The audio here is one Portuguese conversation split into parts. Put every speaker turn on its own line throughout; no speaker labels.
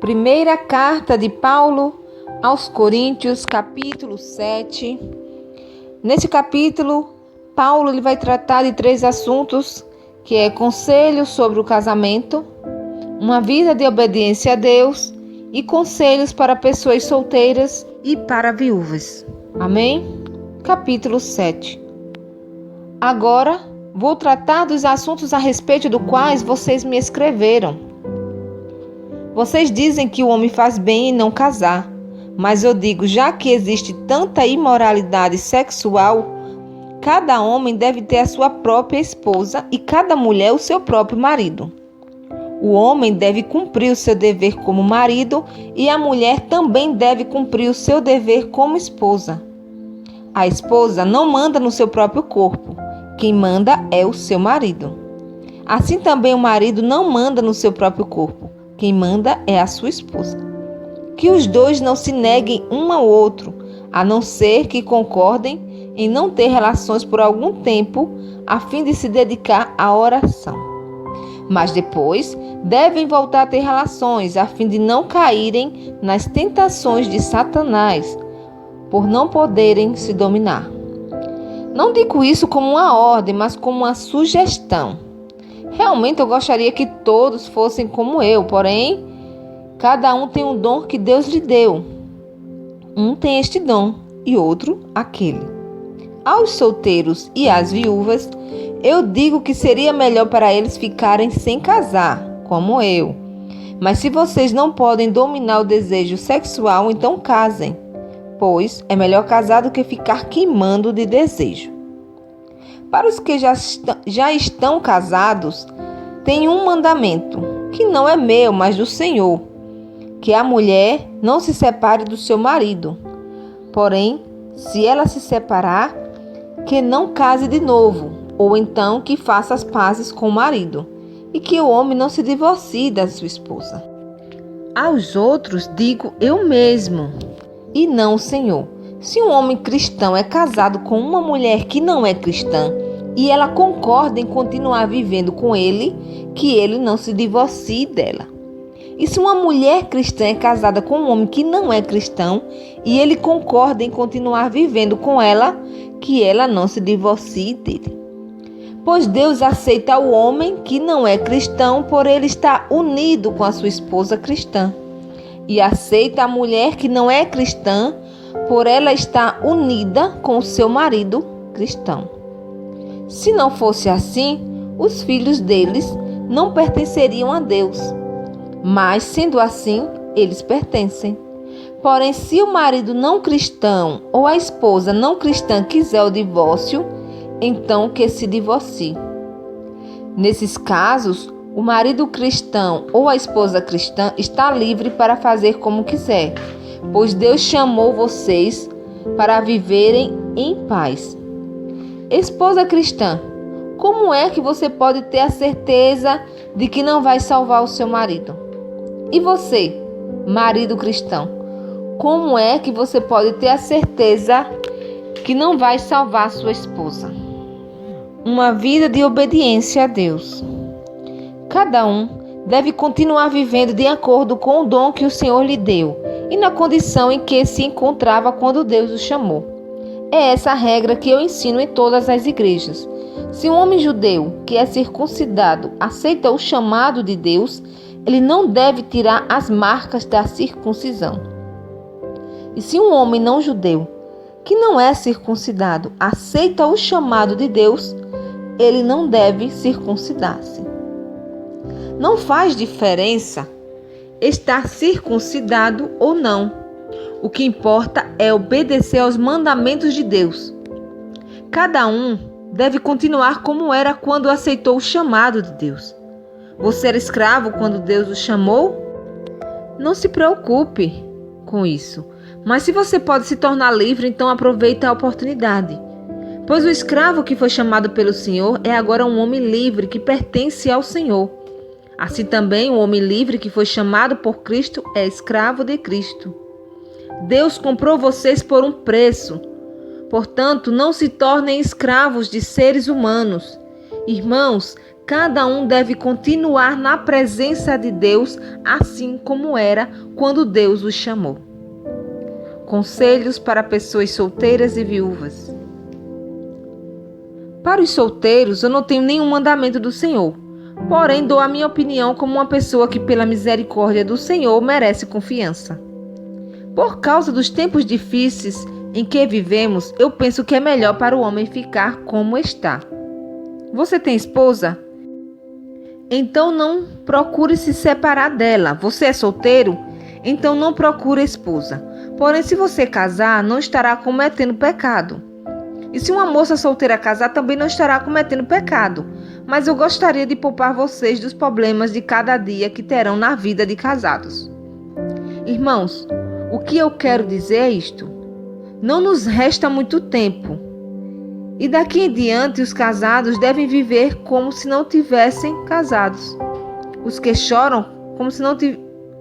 Primeira carta de Paulo aos Coríntios, capítulo 7. Nesse capítulo, Paulo ele vai tratar de 3 assuntos, que é conselhos sobre o casamento, uma vida de obediência a Deus e conselhos para pessoas solteiras e para viúvas. Amém? Capítulo 7. Agora, vou tratar dos assuntos a respeito dos quais vocês me escreveram. Vocês dizem que o homem faz bem em não casar, mas eu digo, já que existe tanta imoralidade sexual, cada homem deve ter a sua própria esposa e cada mulher o seu próprio marido. O homem deve cumprir o seu dever como marido e a mulher também deve cumprir o seu dever como esposa. A esposa não manda no seu próprio corpo, quem manda é o seu marido. Assim também o marido não manda no seu próprio corpo, quem manda é a sua esposa. Que os dois não se neguem um ao outro, a não ser que concordem em não ter relações por algum tempo, a fim de se dedicar à oração. Mas depois devem voltar a ter relações, a fim de não caírem nas tentações de Satanás, por não poderem se dominar. Não digo isso como uma ordem, mas como uma sugestão. Realmente eu gostaria que todos fossem como eu, porém, cada um tem um dom que Deus lhe deu. Um tem este dom e outro aquele. Aos solteiros e às viúvas, eu digo que seria melhor para eles ficarem sem casar, como eu. Mas se vocês não podem dominar o desejo sexual, então casem, pois é melhor casar do que ficar queimando de desejo. Para os que já estão casados, tem um mandamento, que não é meu, mas do Senhor, que a mulher não se separe do seu marido. Porém, se ela se separar, que não case de novo, ou então que faça as pazes com o marido, e que o homem não se divorcie da sua esposa. Aos outros digo eu mesmo, e não o Senhor. Se um homem cristão é casado com uma mulher que não é cristã, e ela concorda em continuar vivendo com ele, que ele não se divorcie dela. E se uma mulher cristã é casada com um homem que não é cristão, e ele concorda em continuar vivendo com ela, que ela não se divorcie dele. Pois Deus aceita o homem que não é cristão por ele estar unido com a sua esposa cristã, e aceita a mulher que não é cristã por ela estar unida com o seu marido cristão. Se não fosse assim, os filhos deles não pertenceriam a Deus, mas sendo assim, eles pertencem. Porém, se o marido não cristão ou a esposa não cristã quiser o divórcio, então que se divorcie. Nesses casos, o marido cristão ou a esposa cristã está livre para fazer como quiser, pois Deus chamou vocês para viverem em paz. Esposa cristã, como é que você pode ter a certeza de que não vai salvar o seu marido? E você, marido cristão, como é que você pode ter a certeza que não vai salvar sua esposa? Uma vida de obediência a Deus. Cada um deve continuar vivendo de acordo com o dom que o Senhor lhe deu e na condição em que se encontrava quando Deus o chamou. É essa a regra que eu ensino em todas as igrejas. Se um homem judeu que é circuncidado aceita o chamado de Deus, ele não deve tirar as marcas da circuncisão. E se um homem não judeu que não é circuncidado aceita o chamado de Deus, ele não deve circuncidar-se. Não faz diferença estar circuncidado ou não. O que importa é obedecer aos mandamentos de Deus. Cada um deve continuar como era quando aceitou o chamado de Deus. Você era escravo quando Deus o chamou? Não se preocupe com isso. Mas se você pode se tornar livre, então aproveite a oportunidade. Pois o escravo que foi chamado pelo Senhor é agora um homem livre que pertence ao Senhor. Assim também o homem livre que foi chamado por Cristo é escravo de Cristo. Deus comprou vocês por um preço. Portanto, não se tornem escravos de seres humanos. Irmãos, Cada um deve continuar na presença de Deus, assim como era quando Deus os chamou. Conselhos para pessoas solteiras e viúvas. Para os solteiros, eu não tenho nenhum mandamento do Senhor, porém dou a minha opinião como uma pessoa que, pela misericórdia do Senhor, merece confiança. Por causa dos tempos difíceis em que vivemos, eu penso que é melhor para o homem ficar como está. Você tem esposa? Então não procure se separar dela. Você é solteiro? Então não procure esposa. Porém, se você casar, não estará cometendo pecado. E se uma moça solteira casar, também não estará cometendo pecado. Mas eu gostaria de poupar vocês dos problemas de cada dia que terão na vida de casados. Irmãos, o que eu quero dizer é isto. Não nos resta muito tempo. E daqui em diante os casados devem viver como se não tivessem casados. Os que choram como se não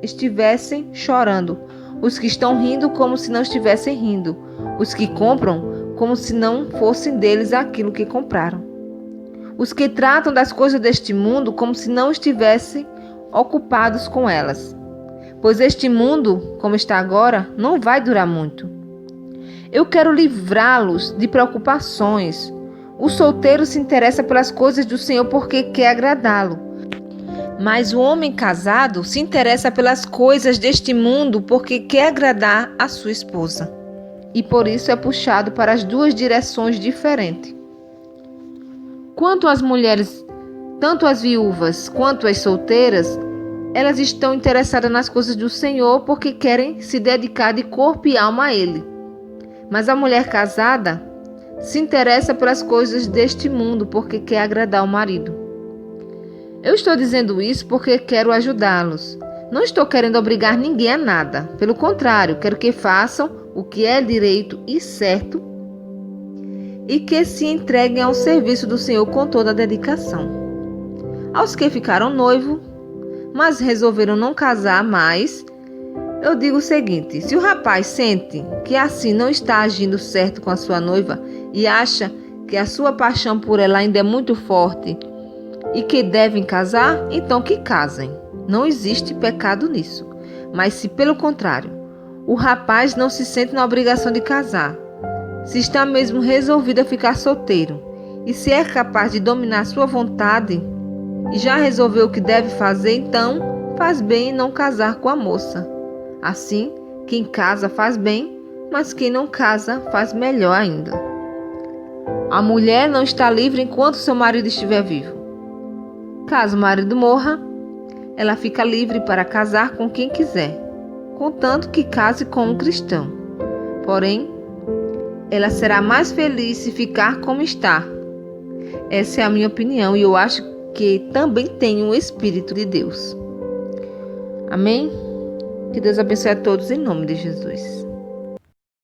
estivessem chorando. Os que estão rindo como se não estivessem rindo. Os que compram como se não fossem deles aquilo que compraram. Os que tratam das coisas deste mundo como se não estivessem ocupados com elas. Pois este mundo, como está agora, não vai durar muito. Eu quero livrá-los de preocupações. O solteiro se interessa pelas coisas do Senhor porque quer agradá-lo. Mas o homem casado se interessa pelas coisas deste mundo porque quer agradar a sua esposa. E por isso é puxado para as duas direções diferentes. Quanto às mulheres, tanto as viúvas quanto as solteiras, elas estão interessadas nas coisas do Senhor porque querem se dedicar de corpo e alma a Ele. Mas a mulher casada se interessa pelas coisas deste mundo porque quer agradar o marido. Eu estou dizendo isso porque quero ajudá-los. Não estou querendo obrigar ninguém a nada. Pelo contrário, quero que façam o que é direito e certo e que se entreguem ao serviço do Senhor com toda a dedicação. Aos que ficaram noivos, mas resolveram não casar mais, eu digo o seguinte: se o rapaz sente que assim não está agindo certo com a sua noiva e acha que a sua paixão por ela ainda é muito forte e que devem casar, então que casem. Não existe pecado nisso. Mas se, pelo contrário, o rapaz não se sente na obrigação de casar, se está mesmo resolvido a ficar solteiro e se é capaz de dominar sua vontade e já resolveu o que deve fazer, então faz bem em não casar com a moça. Assim, quem casa faz bem, mas quem não casa faz melhor ainda. A mulher não está livre enquanto seu marido estiver vivo. Caso o marido morra, ela fica livre para casar com quem quiser, contanto que case com um cristão. Porém, ela será mais feliz se ficar como está. Essa é a minha opinião e eu acho que também tem o Espírito de Deus. Amém? Que Deus abençoe a todos em nome de Jesus.